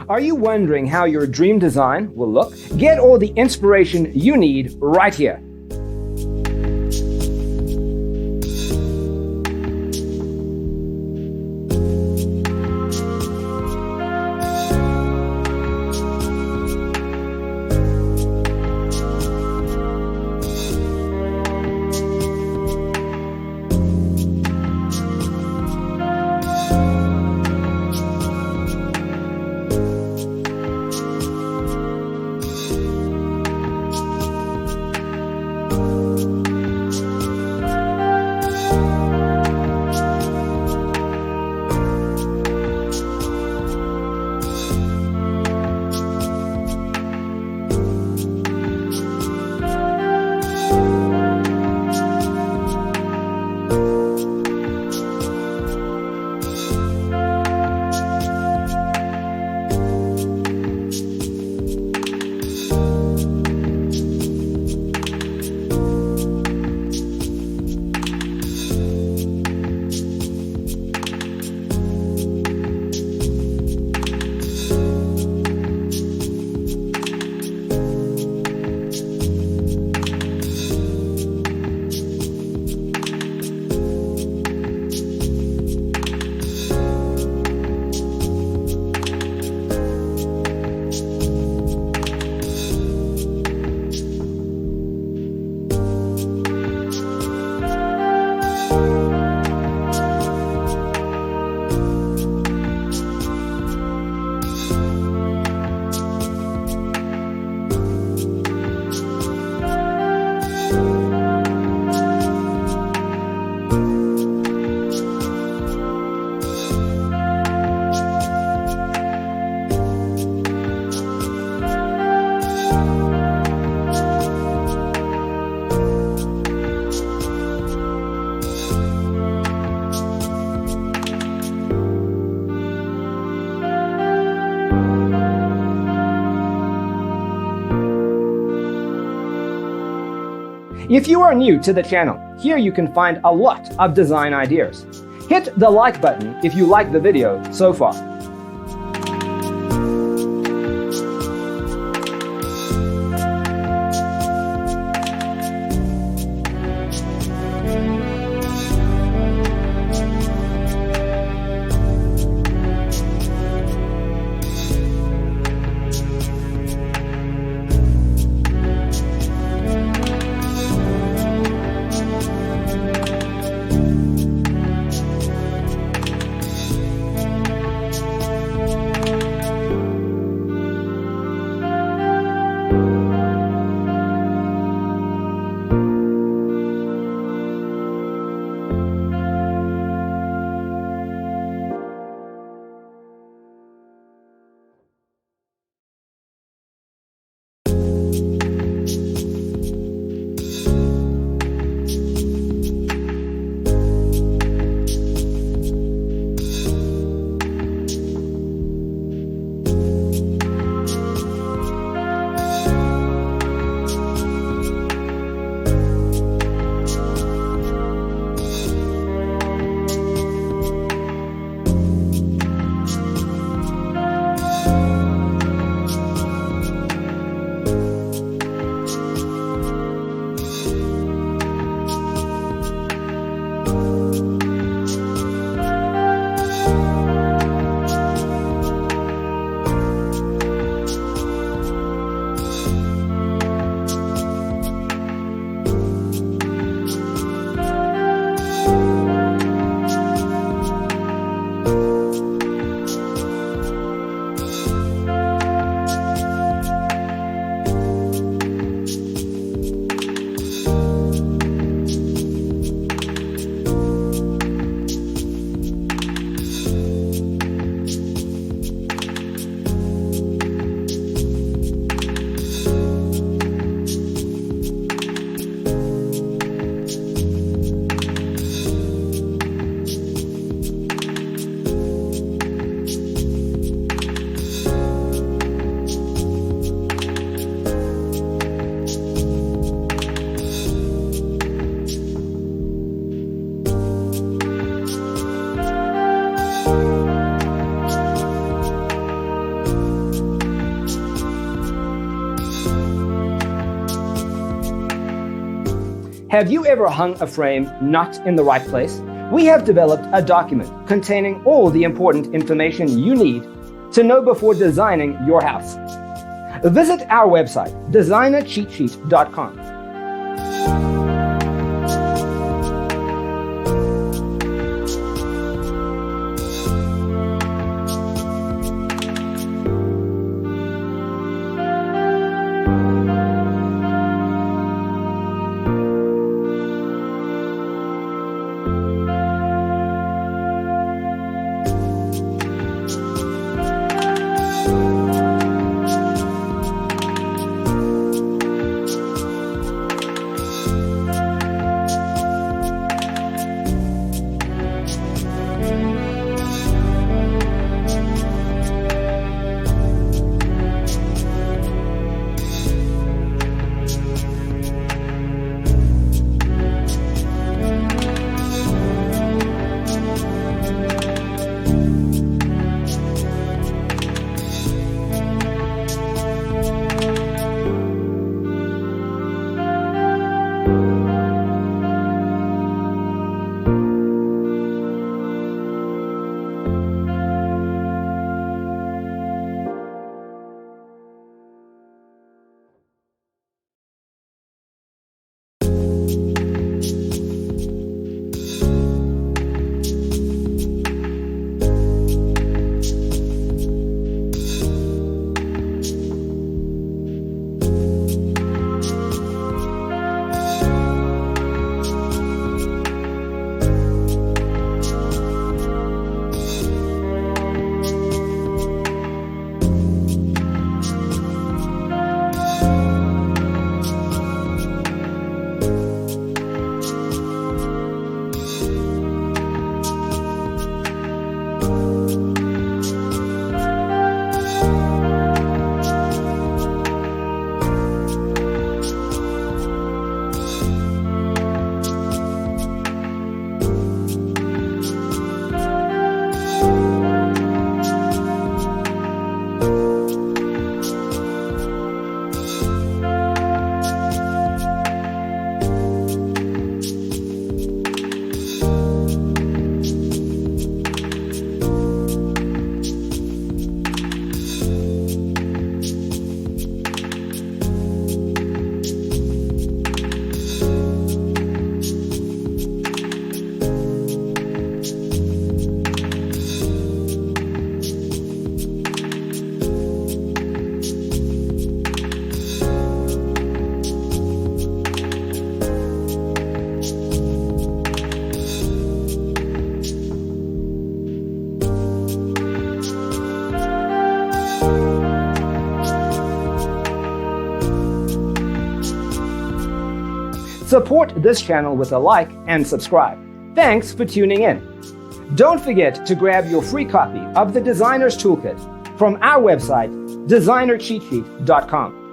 Are you wondering how your dream design will look? Get all the inspiration you need right here. If you are new to the channel, here you can find a lot of design ideas. Hit the like button if you like the video so far. Have you ever hung a frame not in the right place? We have developed a document containing all the important information you need to know before designing your house. Visit our website, designercheatsheet.com. Support this channel with a like and subscribe. Thanks for tuning in. Don't forget to grab your free copy of the Designer's Toolkit from our website, designercheatsheet.com.